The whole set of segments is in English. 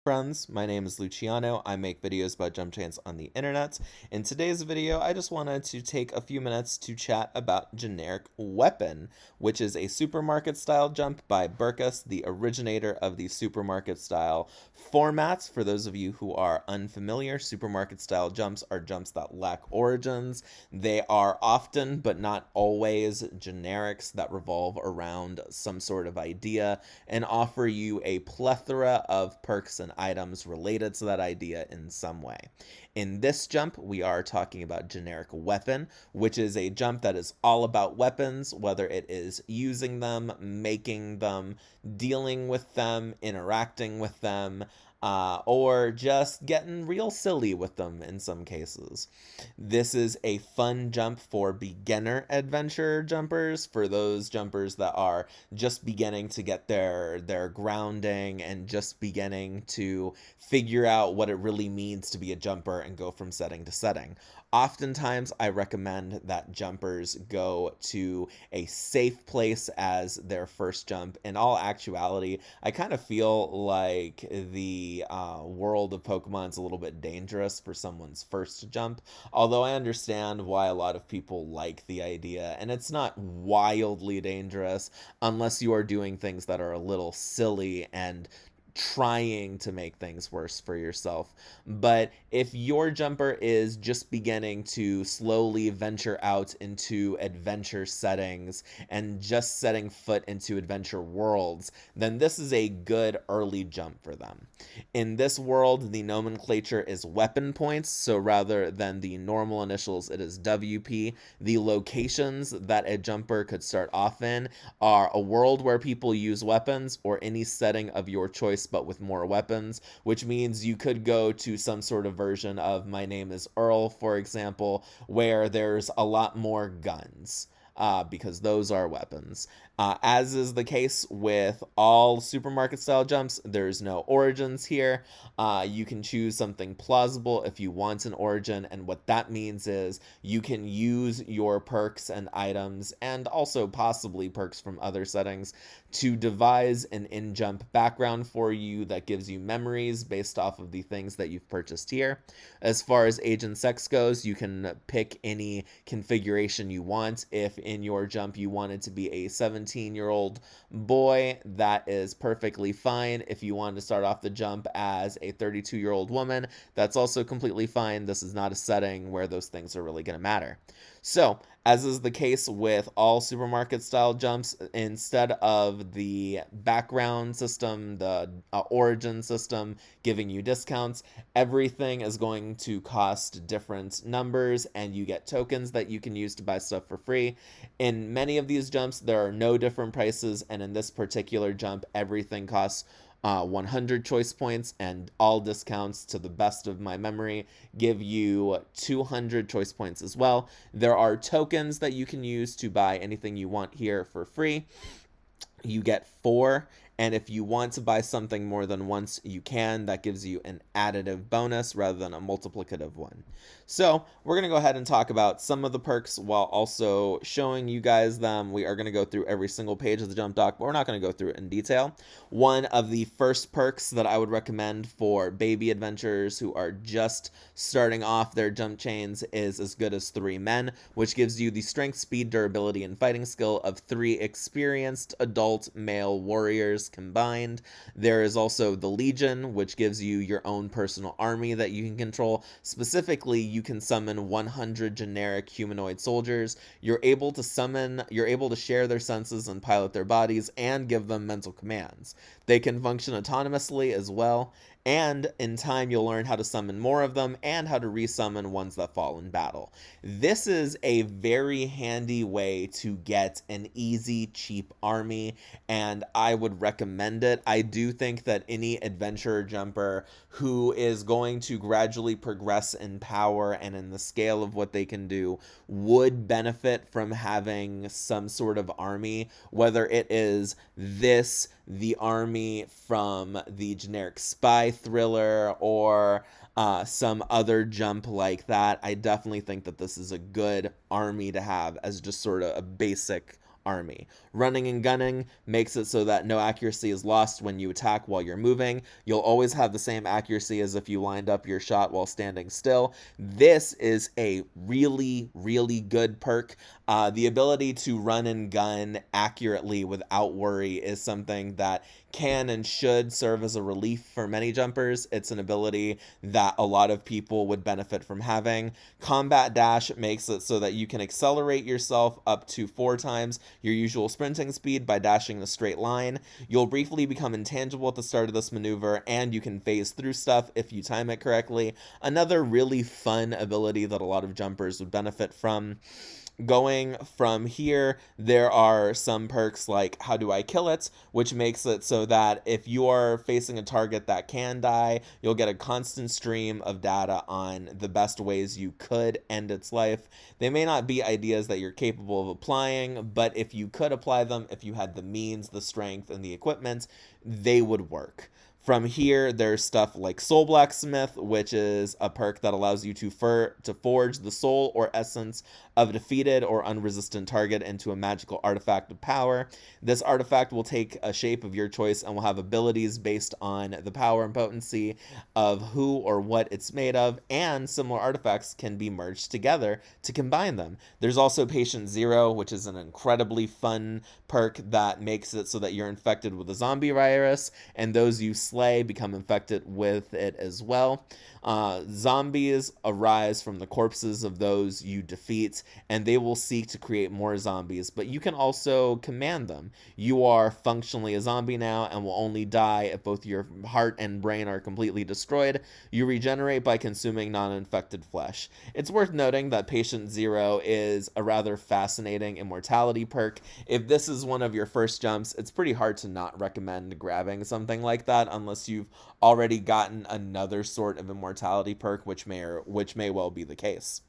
Friends, my name is Luciano. I make videos about jump chains on the internet. In today's video, I just wanted to take a few minutes to chat about generic weapon, which is a supermarket style jump by Burkus, the originator of the supermarket style formats. For those of you who are unfamiliar, supermarket style jumps are jumps that lack origins. They are often, but not always, generics that revolve around some sort of idea and offer you a plethora of perks and items related to that idea in some way. In this jump, we are talking about generic weapon, which is a jump that is all about weapons, whether it is using them, making them, dealing with them, interacting with them, or just getting real silly with them in some cases. This is a fun jump for beginner adventure jumpers, for those jumpers that are just beginning to get their grounding and just beginning to figure out what it really means to be a jumper and go from setting to setting. Oftentimes, I recommend that jumpers go to a safe place as their first jump. In all actuality, I kind of feel like the world of Pokemon is a little bit dangerous for someone's first jump, although I understand why a lot of people like the idea, and it's not wildly dangerous unless you are doing things that are a little silly and trying to make things worse for yourself. But if your jumper is just beginning to slowly venture out into adventure settings and just setting foot into adventure worlds, then this is a good early jump for them. In this world, the nomenclature is weapon points, so rather than the normal initials, it is WP. The locations that a jumper could start off in are a world where people use weapons or any setting of your choice but with more weapons, which means you could go to some sort of version of My Name is Earl, for example, where there's a lot more guns. Because those are weapons. As is the case with all supermarket style jumps, there's no origins here. You can choose something plausible if you want an origin, and what that means is you can use your perks and items, and also possibly perks from other settings, to devise an in-jump background for you that gives you memories based off of the things that you've purchased here. As far as age and sex goes, you can pick any configuration you want. If in your jump you wanted to be a 17-year-old boy, that is perfectly fine. If you want to start off the jump as a 32-year-old woman, that's also completely fine. This is not a setting where those things are really going to matter. So, as is the case with all supermarket style jumps, instead of the background system, the origin system giving you discounts, everything is going to cost different numbers, and you get tokens that you can use to buy stuff for free. In many of these jumps, there are no different prices, and in this particular jump, everything costs 100 choice points, and all discounts, to the best of my memory, give you 200 choice points as well. There are tokens that you can use to buy anything you want here for free. You get 4, and if you want to buy something more than once, you can. That gives you an additive bonus rather than a multiplicative one. So we're going to go ahead and talk about some of the perks while also showing you guys them. We are going to go through every single page of the jump doc, but we're not going to go through it in detail. One of the first perks that I would recommend for baby adventurers who are just starting off their jump chains is As Good as 3 Men, which gives you the strength, speed, durability, and fighting skill of 3 experienced adult male warriors combined. There is also the Legion, which gives you your own personal army that you can control. Specifically, you can summon 100 generic humanoid soldiers. You're able to share their senses and pilot their bodies and give them mental commands. They can function autonomously as well, and in time you'll learn how to summon more of them and how to resummon ones that fall in battle. This is a very handy way to get an easy, cheap army, and I would recommend it. I do think that any adventurer jumper who is going to gradually progress in power and in the scale of what they can do would benefit from having some sort of army, whether it is this, the army from the generic spy thriller, or some other jump like that. I definitely think that this is a good army to have as just sort of a basic army. Running and gunning makes it so that no accuracy is lost when you attack while you're moving. You'll always have the same accuracy as if you lined up your shot while standing still. This is a really, really good perk. The ability to run and gun accurately without worry is something that can and should serve as a relief for many jumpers. It's an ability that a lot of people would benefit from having. Combat Dash makes it so that you can accelerate yourself up to 4 times your usual sprinting speed by dashing in a straight line. You'll briefly become intangible at the start of this maneuver, and you can phase through stuff if you time it correctly. Another really fun ability that a lot of jumpers would benefit from. Going from here, there are some perks like How Do I Kill It, which makes it so that if you are facing a target that can die, you'll get a constant stream of data on the best ways you could end its life. They may not be ideas that you're capable of applying, but if you could apply them, if you had the means, the strength, and the equipment, they would work. From here, there's stuff like Soul Blacksmith, which is a perk that allows you to forge the soul or essence of a defeated or unresistant target into a magical artifact of power. This artifact will take a shape of your choice and will have abilities based on the power and potency of who or what it's made of, and similar artifacts can be merged together to combine them. There's also Patient Zero, which is an incredibly fun perk that makes it so that you're infected with a zombie virus, and those you slay become infected with it as well. Zombies arise from the corpses of those you defeat, and they will seek to create more zombies, but you can also command them. You are functionally a zombie now and will only die if both your heart and brain are completely destroyed. You regenerate by consuming non-infected flesh. It's worth noting that Patient Zero is a rather fascinating immortality perk. If this is one of your first jumps, it's pretty hard to not recommend grabbing something like that unless you've already gotten another sort of immortality perk, which may well be the case.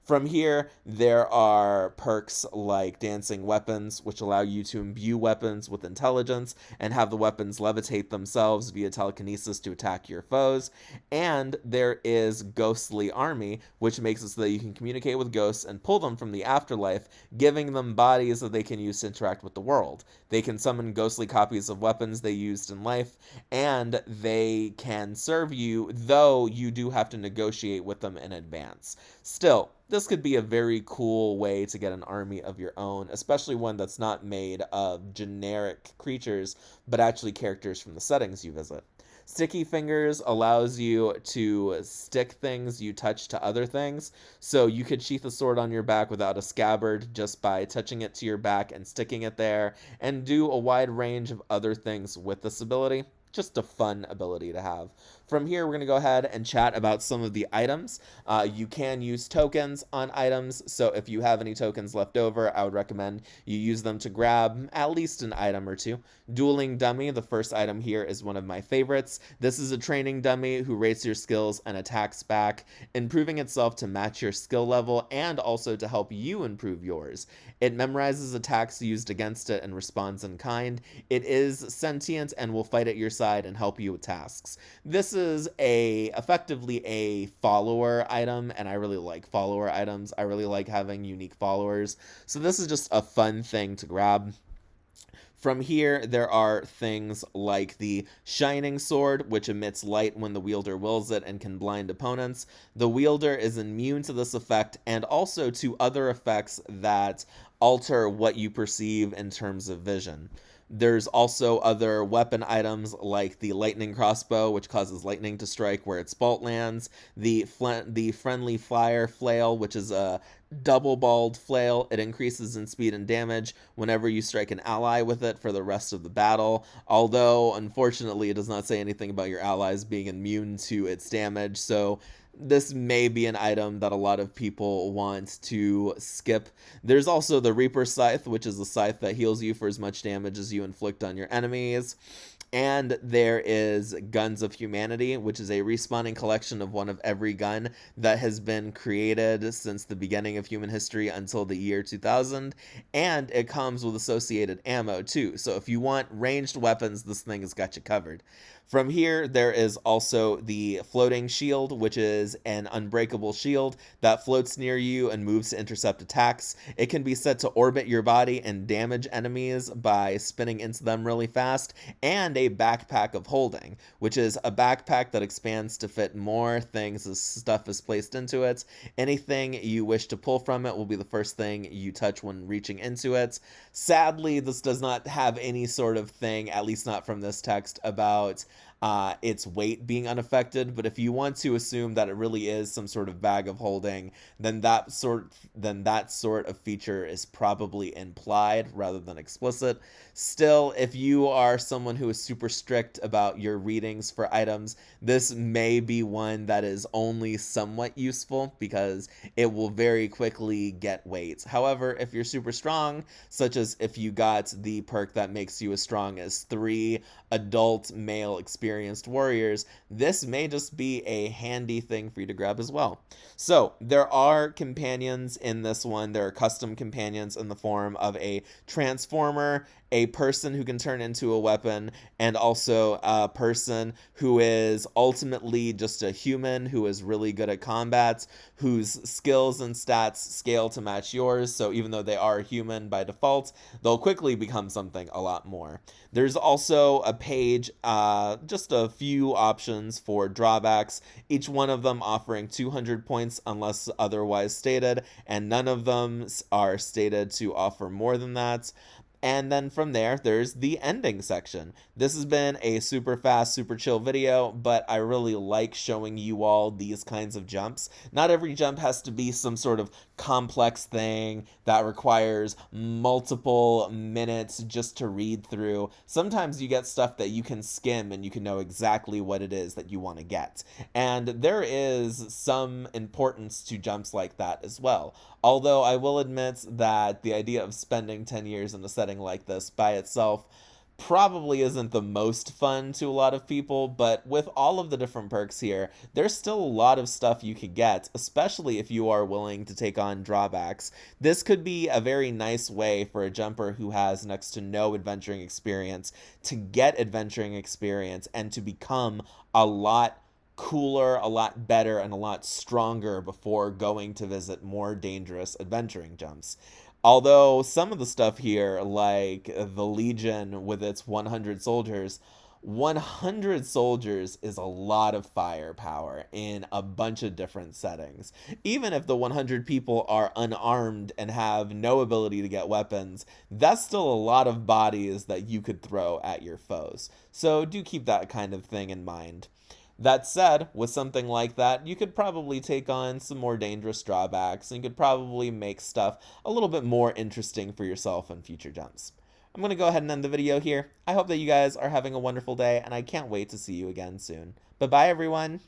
From here, there are perks like Dancing Weapons, which allow you to imbue weapons with intelligence and have the weapons levitate themselves via telekinesis to attack your foes. And there is Ghostly Army, which makes it so that you can communicate with ghosts and pull them from the afterlife, giving them bodies that they can use to interact with the world. They can summon ghostly copies of weapons they used in life, and they can serve you, though you do have to negotiate with them in advance. Still, this could be a very cool way to get an army of your own, especially one that's not made of generic creatures, but actually characters from the settings you visit. Sticky Fingers allows you to stick things you touch to other things, so you could sheath a sword on your back without a scabbard just by touching it to your back and sticking it there, and do a wide range of other things with this ability. Just a fun ability to have. From here, we're going to go ahead and chat about some of the items. You can use tokens on items, so if you have any tokens left over, I would recommend you use them to grab at least an item or two. Dueling Dummy, the first item here, is one of my favorites. This is a training dummy who rates your skills and attacks back, improving itself to match your skill level and also to help you improve yours. It memorizes attacks used against it and responds in kind. It is sentient and will fight at your side and help you with tasks. This is effectively a follower item, and I really like follower items. I really like having unique followers. So this is just a fun thing to grab. From here, there are things like the Shining Sword, which emits light when the wielder wills it and can blind opponents. The wielder is immune to this effect and also to other effects that alter what you perceive in terms of vision. There's also other weapon items like the Lightning Crossbow, which causes lightning to strike where its bolt lands, the Friendly Fire Flail, which is a double-balled flail. It increases in speed and damage whenever you strike an ally with it for the rest of the battle, although unfortunately it does not say anything about your allies being immune to its damage, so this may be an item that a lot of people want to skip. There's also the Reaper Scythe, which is a scythe that heals you for as much damage as you inflict on your enemies. And there is Guns of Humanity, which is a respawning collection of one of every gun that has been created since the beginning of human history until the year 2000. And it comes with associated ammo too. So if you want ranged weapons, this thing has got you covered. From here, there is also the floating shield, which is an unbreakable shield that floats near you and moves to intercept attacks. It can be set to orbit your body and damage enemies by spinning into them really fast, and a backpack of holding, which is a backpack that expands to fit more things as stuff is placed into it. Anything you wish to pull from it will be the first thing you touch when reaching into it. Sadly, this does not have any sort of thing, at least not from this text, about its weight being unaffected, but if you want to assume that it really is some sort of bag of holding, then that sort of feature is probably implied rather than explicit. Still, if you are someone who is super strict about your readings for items, this may be one that is only somewhat useful because it will very quickly get weight. However, if you're super strong, such as if you got the perk that makes you as strong as 3 adult male experienced warriors, this may just be a handy thing for you to grab as well. So there are companions in this one. There are custom companions in the form of a transformer, a person who can turn into a weapon, and also a person who is ultimately just a human who is really good at combat, whose skills and stats scale to match yours. So even though they are human by default, they'll quickly become something a lot more. There's also a page, just a few options for drawbacks, each one of them offering 200 points unless otherwise stated, and none of them are stated to offer more than that. And then from there, there's the ending section. This has been a super fast, super chill video, but I really like showing you all these kinds of jumps. Not every jump has to be some sort of complex thing that requires multiple minutes just to read through. Sometimes you get stuff that you can skim and you can know exactly what it is that you want to get. And there is some importance to jumps like that as well. Although I will admit that the idea of spending 10 years in a setting like this by itself probably isn't the most fun to a lot of people, but with all of the different perks here, there's still a lot of stuff you could get, especially if you are willing to take on drawbacks. This could be a very nice way for a jumper who has next to no adventuring experience to get adventuring experience and to become a lot cooler, a lot better, and a lot stronger before going to visit more dangerous adventuring jumps. Although some of the stuff here, like the Legion with its 100 soldiers, 100 soldiers is a lot of firepower in a bunch of different settings. Even if the 100 people are unarmed and have no ability to get weapons, that's still a lot of bodies that you could throw at your foes. So do keep that kind of thing in mind. That said, with something like that, you could probably take on some more dangerous drawbacks, and you could probably make stuff a little bit more interesting for yourself on future jumps. I'm going to go ahead and end the video here. I hope that you guys are having a wonderful day, and I can't wait to see you again soon. Bye-bye, everyone!